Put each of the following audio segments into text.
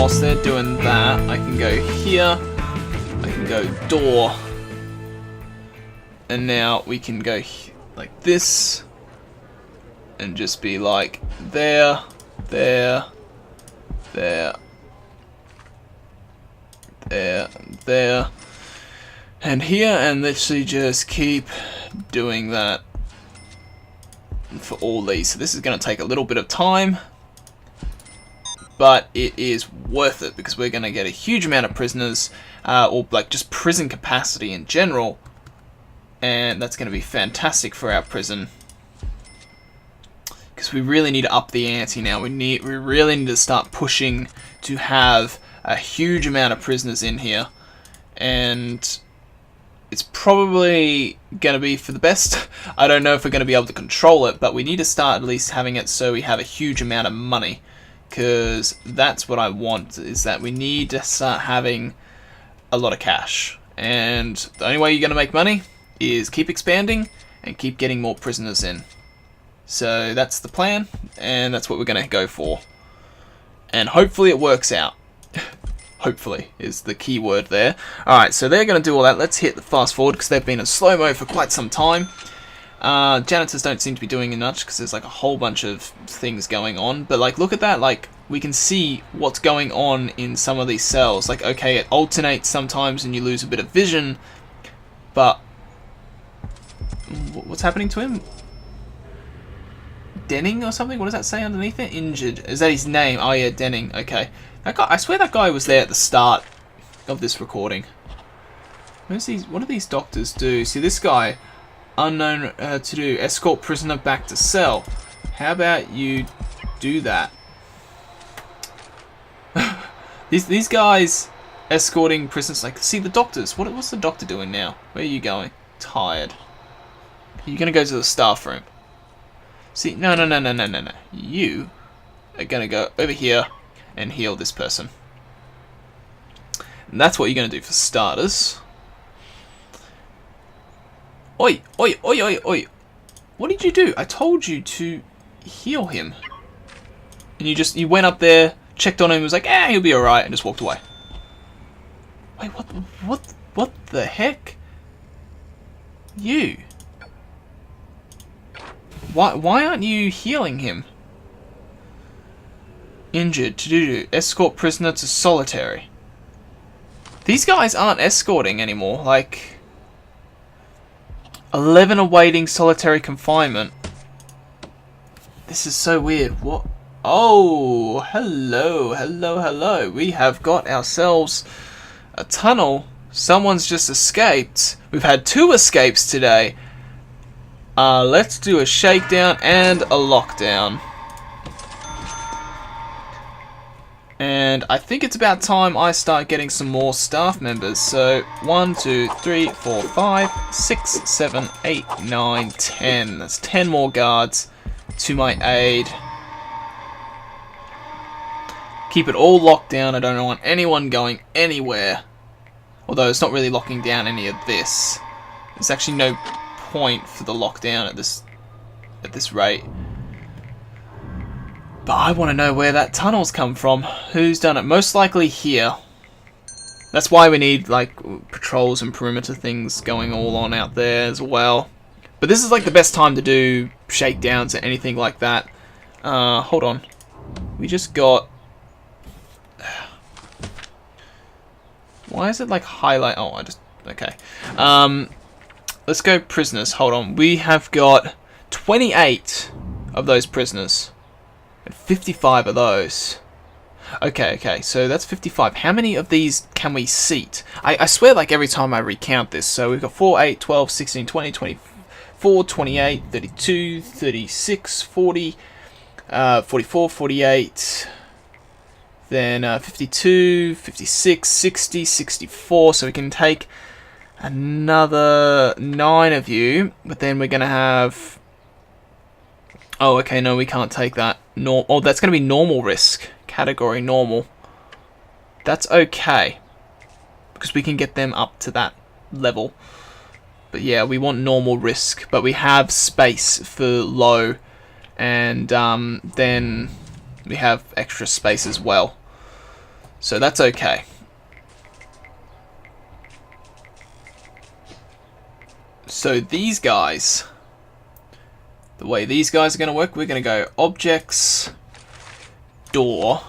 whilst they're doing that, I can go here, I can go door, and now we can go like this, and just be like there, there, there, there, there, and here, and literally just keep doing that for all these. So this is going to take a little bit of time, but it is worth it because we're going to get a huge amount of prisoners, or like just prison capacity in general, and that's going to be fantastic for our prison because we really need to up the ante now. We really need to start pushing to have a huge amount of prisoners in here, and it's probably going to be for the best. I don't know if we're going to be able to control it, but we need to start at least having it so we have a huge amount of money, because that's what I want, is that we need to start having a lot of cash. And the only way you're going to make money is keep expanding and keep getting more prisoners in. So that's the plan, and that's what we're going to go for. And hopefully it works out. Hopefully is the key word there. Alright, so they're going to do all that. Let's hit the fast forward because they've been in slow-mo for quite some time. Janitors don't seem to be doing much because there's like a whole bunch of things going on. But like, look at that. Like, we can see what's going on in some of these cells. Like, okay, it alternates sometimes and you lose a bit of vision. But what's happening to him? Denning or something? What does that say underneath it? Injured. Is that his name? Oh yeah, Denning. Okay. That guy, I swear that guy was there at the start of this recording. What do these doctors do? See, this guy, unknown to do, escort prisoner back to cell. How about you do that? these guys escorting prisoners, like, see the doctors. What's the doctor doing now? Where are you going? Tired. You're gonna go to the staff room. See, no. You are gonna go over here and heal this person. And that's what you're going to do for starters. Oi, oi, oi, oi, oi. What did you do? I told you to heal him. And you went up there, checked on him, was like, he'll be alright, and just walked away. Wait, what the heck? You. Why aren't you healing him? Injured. To do. Escort prisoner to solitary. These guys aren't escorting anymore. Like, 11 awaiting solitary confinement. This is so weird. What? Oh, hello. We have got ourselves a tunnel. Someone's just escaped. We've had 2 escapes today. Let's do a shakedown and a lockdown. And I think it's about time I start getting some more staff members. So 1, 2, 3, 4, 5, 6, 7, 8, 9, 10. That's 10 more guards to my aid. Keep it all locked down. I don't want anyone going anywhere. Although it's not really locking down any of this. There's actually no point for the lockdown at this rate. But I want to know where that tunnel's come from. Who's done it? Most likely here. That's why we need, like, patrols and perimeter things going all on out there as well. But this is, like, the best time to do shakedowns or anything like that. Hold on. We just got... Why is it, like, highlight... Oh, I just... Okay. Let's go prisoners. Hold on. We have got 28 of those prisoners. And 55 of those. Okay, so that's 55. How many of these can we seat? I swear, like, every time I recount this. So we've got 4, 8, 12, 16, 20, 24, 28, 32, 36, 40, 44, 48, then 52, 56, 60, 64. So we can take another 9 of you. But then we're going to have... Oh, okay, no, we can't take that. Oh, that's going to be normal risk. Category normal. That's okay. Because we can get them up to that level. But yeah, we want normal risk. But we have space for low. And then we have extra space as well. So that's okay. So these guys, the way these guys are going to work, we're going to go objects, door,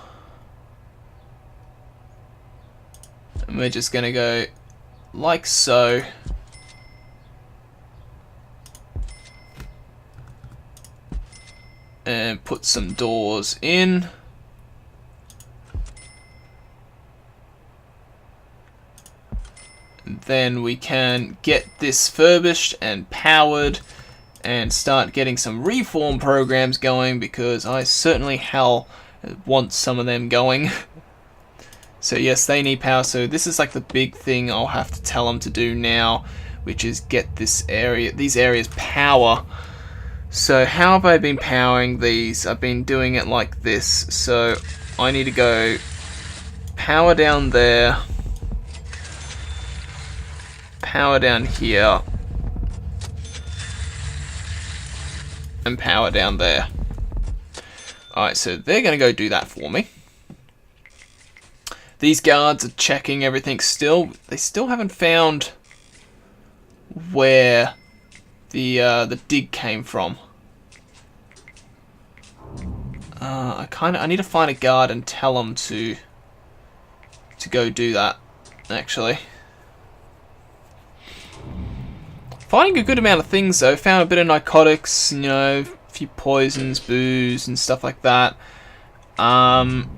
and we're just going to go like so. And put some doors in. And then we can get this furbished and powered and start getting some reform programs going, because I certainly hell want some of them going. So yes, they need power. So this is like the big thing I'll have to tell them to do now, which is get these areas power. So how have I been powering these? I've been doing it like this. So I need to go power down there, power down here, and power down there. Alright, so they're going to go do that for me. These guards are checking everything still. They still haven't found where the dig came from. I need to find a guard and tell them to go do that, actually. Finding a good amount of things though. Found a bit of narcotics, you know, a few poisons, booze and stuff like that. And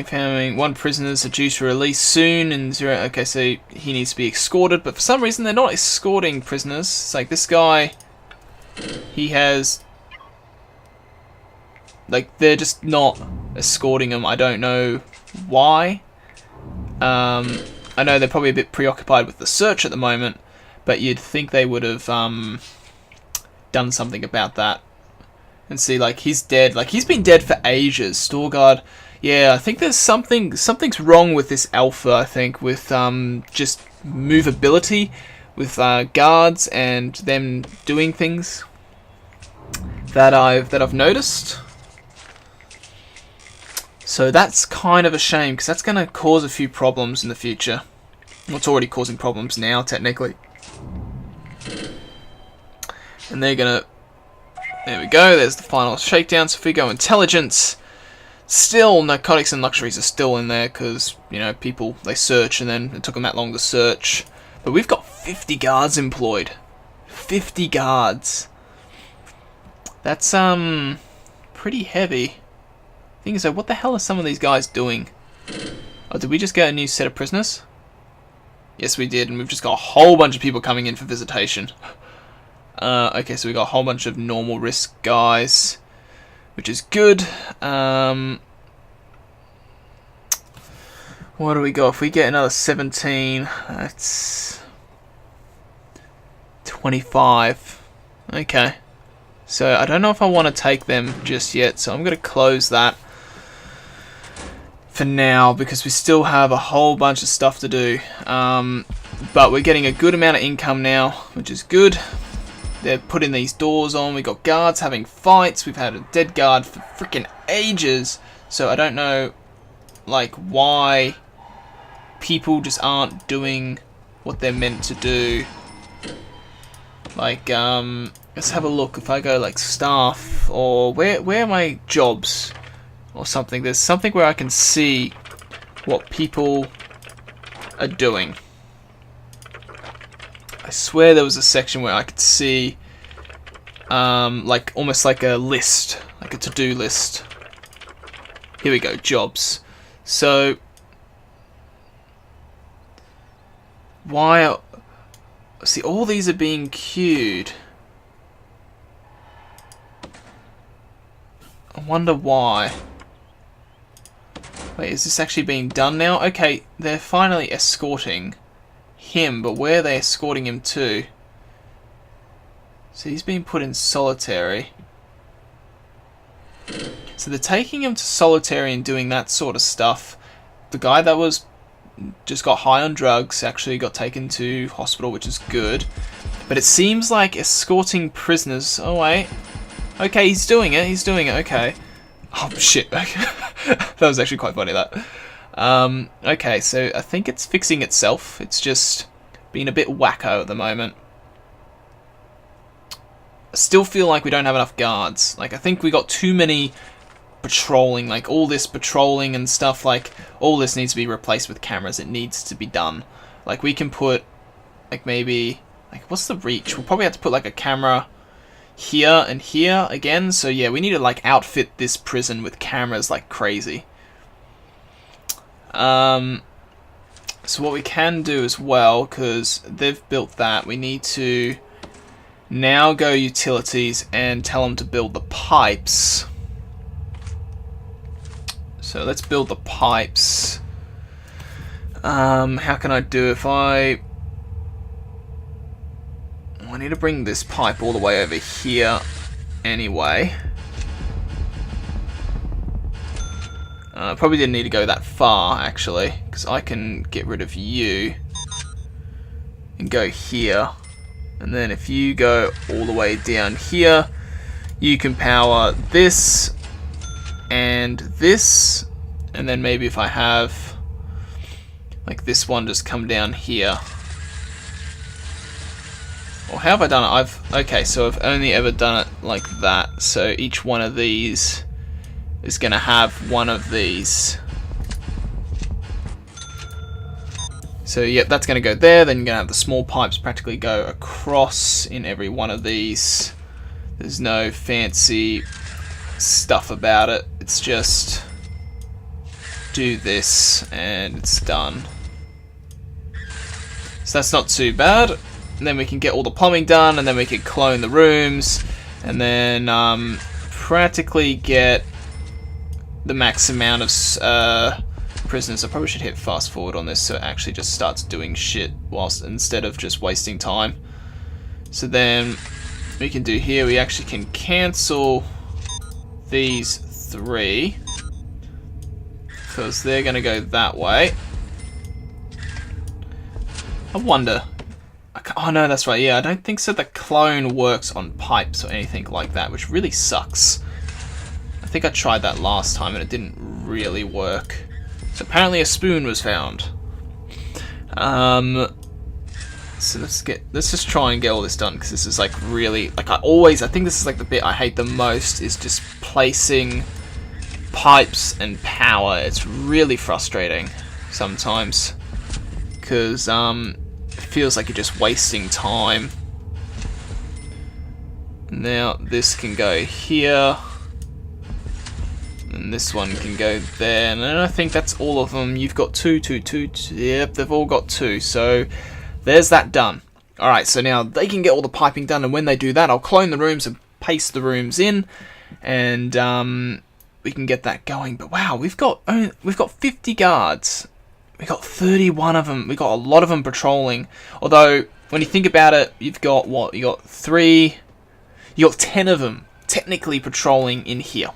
found one prisoner's due to release soon, and zero. Okay, so he needs to be escorted, but for some reason they're not escorting prisoners. It's like this guy, he has, like, they're just not escorting him. I don't know why. I know they're probably a bit preoccupied with the search at the moment, but you'd think they would have done something about that. And see, like, he's dead. Like, he's been dead for ages. Store guard. Yeah, I think there's something's wrong with this alpha, I think, with just movability, with guards and them doing things that I've noticed. So that's kind of a shame, because that's going to cause a few problems in the future. Well, it's already causing problems now, technically. And they're going to... There we go, there's the final shakedown. So if we go intelligence, still narcotics and luxuries are still in there, because, you know, people, they search and then it took them that long to search. But we've got 50 guards employed. 50 guards. That's pretty heavy. Thing is, though, what the hell are some of these guys doing? Oh, did we just get a new set of prisoners? Yes, we did, and we've just got a whole bunch of people coming in for visitation. Okay, so we got a whole bunch of normal risk guys, which is good. What do we got? If we get another 17, that's 25. Okay. So I don't know if I want to take them just yet, so I'm going to close that for now, because we still have a whole bunch of stuff to do. But we're getting a good amount of income now, which is good. They're putting these doors on. We got guards having fights. We've had a dead guard for freaking ages. So I don't know, like, why people just aren't doing what they're meant to do. Like, let's have a look. If I go like staff, or where are my jobs or something? There's something where I can see what people are doing. I swear there was a section where I could see, like, almost like a list, like a to-do list. Here we go, jobs. So, why? See, all these are being queued. I wonder why. Wait, is this actually being done now? Okay, they're finally escorting him, but where are they escorting him to? So he's been put in solitary. So they're taking him to solitary and doing that sort of stuff. The guy that was just got high on drugs actually got taken to hospital, which is good. But it seems like escorting prisoners... Oh, wait. Okay, he's doing it. He's doing it. Okay. Oh, shit. That was actually quite funny, that. Okay, so I think it's fixing itself. It's just being a bit wacko at the moment. I still feel like we don't have enough guards. Like, I think we got too many patrolling. Like, all this patrolling and stuff, like, all this needs to be replaced with cameras. It needs to be done. Like, we can put, like, maybe, like, what's the reach? We'll probably have to put, like, a camera here and here again. So, yeah, we need to, like, outfit this prison with cameras like crazy. So what we can do as well, because they've built that, we need to now go utilities and tell them to build the pipes. So let's build the pipes. How can I do if I need to bring this pipe all the way over here anyway. Probably didn't need to go that far, actually, because I can get rid of you and go here. And then if you go all the way down here, you can power this and this. And then maybe if I have, like, this one just come down here. Or how have I done it? Okay, so I've only ever done it like that. So each one of these is going to have one of these. So yep, that's going to go there. Then you're going to have the small pipes practically go across in every one of these. There's no fancy stuff about it. It's just do this and it's done. So that's not too bad. And then we can get all the plumbing done, and then we can clone the rooms, and then practically get the max amount of prisoners. I probably should hit fast forward on this so it actually just starts doing shit whilst instead of just wasting time. So then we can do here, we actually can cancel these 3 because they're going to go that way. I wonder. Oh no, that's right, yeah, I don't think so the clone works on pipes or anything like that, which really sucks. I think I tried that last time and it didn't really work. So apparently a spoon was found. So let's just try and get all this done, because this is like really, like I think this is like the bit I hate the most, is just placing pipes and power. It's really frustrating sometimes, because it feels like you're just wasting time. Now this can go here, and this one can go there, and I think that's all of them. You've got 2, 2, 2, 2. Yep, they've all got 2. So there's that done. Alright, so now they can get all the piping done, and when they do that, I'll clone the rooms and paste the rooms in, and we can get that going. But wow, we've got 50 guards. We got 31 of them. We got a lot of them patrolling. Although when you think about it, you've got what? You got 3. You got 10 of them technically patrolling in here.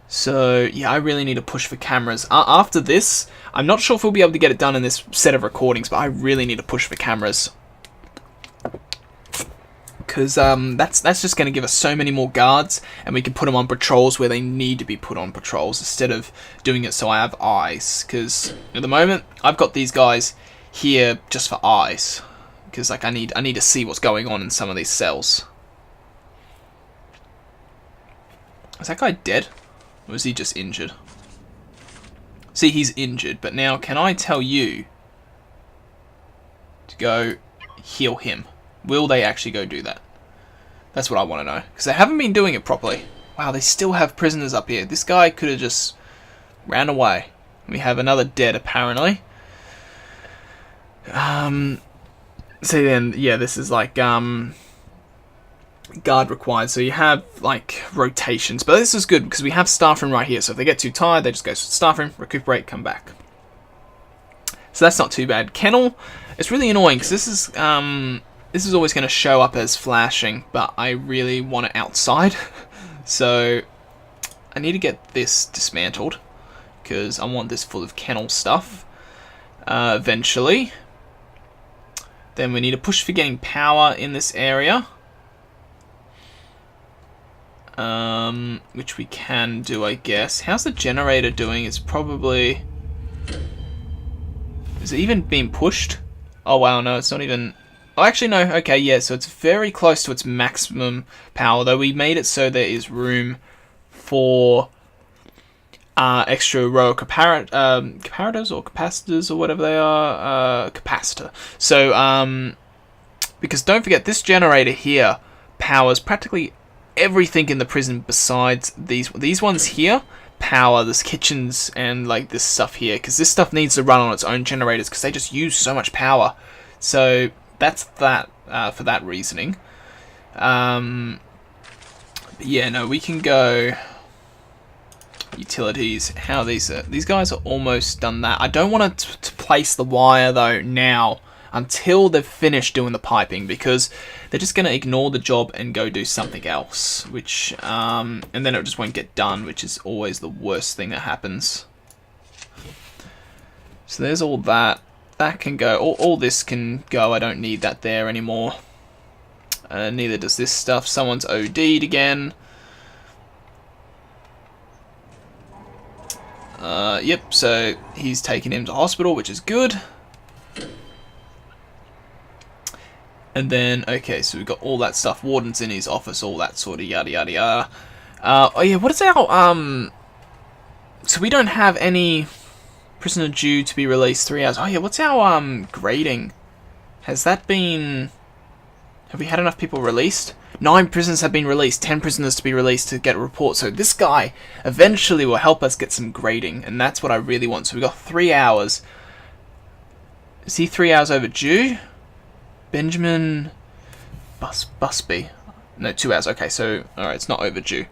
So yeah, I really need to push for cameras. After this, I'm not sure if we'll be able to get it done in this set of recordings, but I really need to push for cameras. Because that's just going to give us so many more guards, and we can put them on patrols where they need to be put on patrols, instead of doing it so I have eyes. Because at the moment, I've got these guys here just for eyes. Because like I need to see what's going on in some of these cells. Is that guy dead? Or is he just injured? See, he's injured, but now can I tell you to go heal him? Will they actually go do that? That's what I want to know. Because they haven't been doing it properly. Wow, they still have prisoners up here. This guy could have just ran away. We have another dead, apparently. So then, yeah, this is like, guard required. So you have, like, rotations. But this is good, because we have staff room right here. So if they get too tired, they just go to staff room, recuperate, come back. So that's not too bad. Kennel, it's really annoying, because this is always going to show up as flashing, but I really want it outside. So I need to get this dismantled, because I want this full of kennel stuff eventually. Then we need to push for getting power in this area. which we can do, I guess. How's the generator doing? It's probably... Is it even being pushed? Oh wow, no, it's not even... Oh, actually no, okay, yeah, so it's very close to its maximum power, though we made it so there is room for extra row comparators or capacitors or whatever they are, capacitor. So, because don't forget, this generator here powers practically everything in the prison besides these ones here power this kitchens and like this stuff here, because this stuff needs to run on its own generators because they just use so much power. So that's that for that reasoning. But yeah, no, we can go utilities. How these guys are almost done that. I don't want to place the wire though now until they've finished doing the piping, because they're just going to ignore the job and go do something else, which and then it just won't get done, which is always the worst thing that happens. So there's all that. That can go. All this can go. I don't need that there anymore. Neither does this stuff. Someone's OD'd again. Yep, so he's taking him to hospital, which is good. And then, okay, so we've got all that stuff. Warden's in his office, all that sort of yada yada yada. Oh yeah, what is our, so we don't have any prisoner due to be released 3 hours. Oh yeah, what's our, grading? Has that been... Have we had enough people released? 9 prisoners have been released, 10 prisoners to be released to get a report. So this guy eventually will help us get some grading, and that's what I really want. So we got 3 hours. Is he 3 hours overdue? Benjamin Busby. No, 2 hours. Okay, so alright, it's not overdue.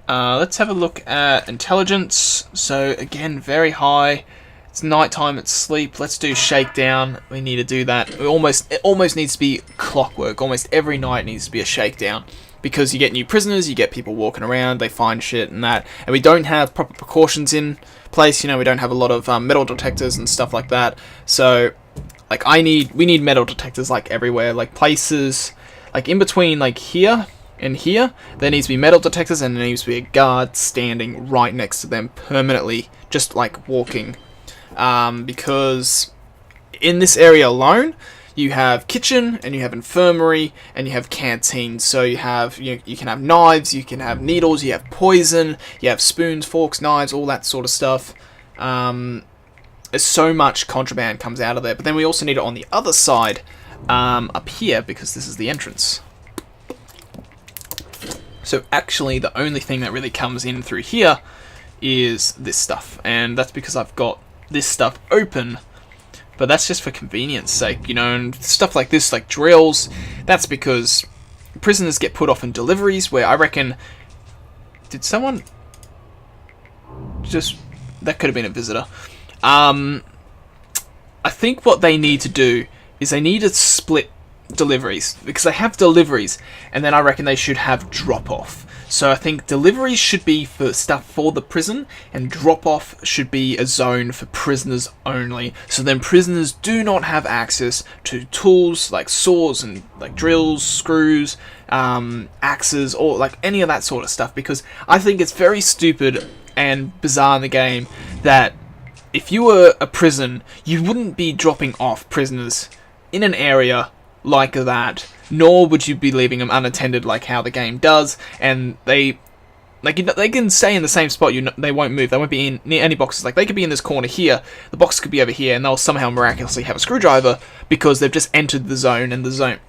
Let's have a look at intelligence. So again, very high. It's nighttime, it's sleep. Let's do shakedown. We need to do that. It almost needs to be clockwork. Almost every night needs to be a shakedown, because you get new prisoners, you get people walking around, they find shit and that, and we don't have proper precautions in place. You know, we don't have a lot of metal detectors and stuff like that. So, like, we need metal detectors like everywhere, like places, like in between, like here and here, there needs to be metal detectors, and there needs to be a guard standing right next to them permanently, just like walking. Because in this area alone, you have kitchen, and you have infirmary, and you have canteen. So you have, you can have knives, you can have needles, you have poison, you have spoons, forks, knives, all that sort of stuff. There's so much contraband comes out of there. But then we also need it on the other side, up here, because this is the entrance. So actually, the only thing that really comes in through here is this stuff, and that's because I've got this stuff open, but that's just for convenience sake, you know, and stuff like this, like drills, that's because prisoners get put off in deliveries, where I reckon, did someone just, that could have been a visitor. I think what they need to do is they need to split deliveries, because they have deliveries, and then I reckon they should have drop-off. So I think deliveries should be for stuff for the prison, and drop-off should be a zone for prisoners only. So then prisoners do not have access to tools like saws and like drills, screws, axes, or like any of that sort of stuff, because I think it's very stupid and bizarre in the game that if you were a prison, you wouldn't be dropping off prisoners in an area like that, nor would you be leaving them unattended like how the game does. And they can stay in the same spot. They won't move. They won't be in near any boxes. Like, they could be in this corner here, the box could be over here, and they'll somehow miraculously have a screwdriver because they've just entered the zone. And the zone,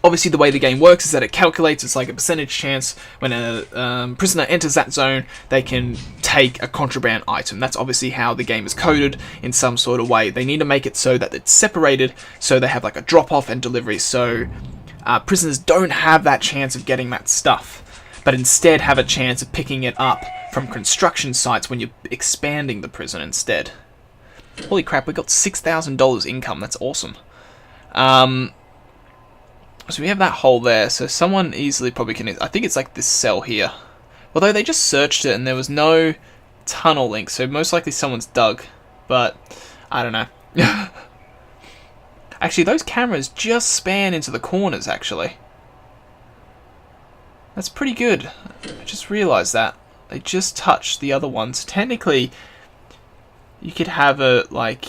obviously the way the game works is that it calculates, it's like a percentage chance when a prisoner enters that zone, they can take a contraband item. That's obviously how the game is coded in some sort of way. They need to make it so that it's separated, so they have like a drop-off and delivery, so prisoners don't have that chance of getting that stuff, but instead have a chance of picking it up from construction sites when you're expanding the prison instead. Holy crap, we got $6,000 income, that's awesome. So we have that hole there, so someone easily probably can... I think it's like this cell here. Although they just searched it and there was no tunnel link, so most likely someone's dug. But, I don't know. Actually, those cameras just span into the corners, actually. That's pretty good. I just realised that. They just touched the other ones. Technically, you could have a, like...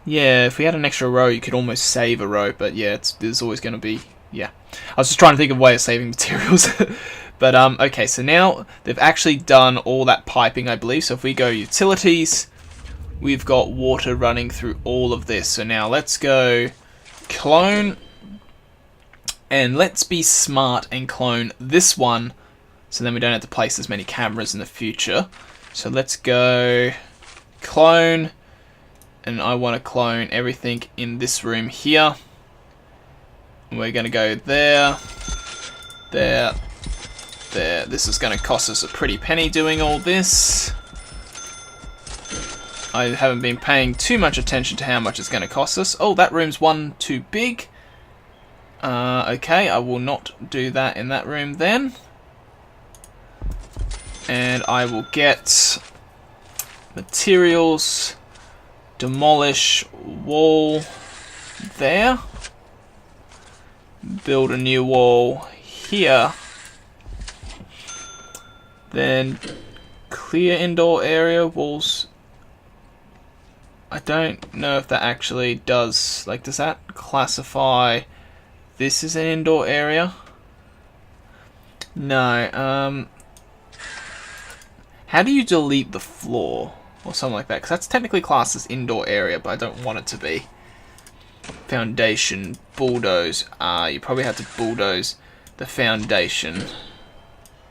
Yeah, if we had an extra row, you could almost save a row. But yeah, there's always going to be... Yeah. I was just trying to think of a way of saving materials. But, okay, so now they've actually done all that piping, I believe. So if we go utilities, we've got water running through all of this. So now let's go clone... And let's be smart and clone this one, so then we don't have to place as many cameras in the future. So let's go clone, and I want to clone everything in this room here. And we're going to go there, there, there. This is going to cost us a pretty penny doing all this. I haven't been paying too much attention to how much it's going to cost us. Oh, that room's one too big. Okay, I will not do that in that room then. And I will get materials, demolish wall there, build a new wall here, then clear indoor area walls. I don't know if that actually does, like, does that classify this is an indoor area? No. How do you delete the floor? Or something like that? Because that's technically classed as indoor area, but I don't want it to be. Foundation, bulldoze. You probably have to bulldoze the foundation.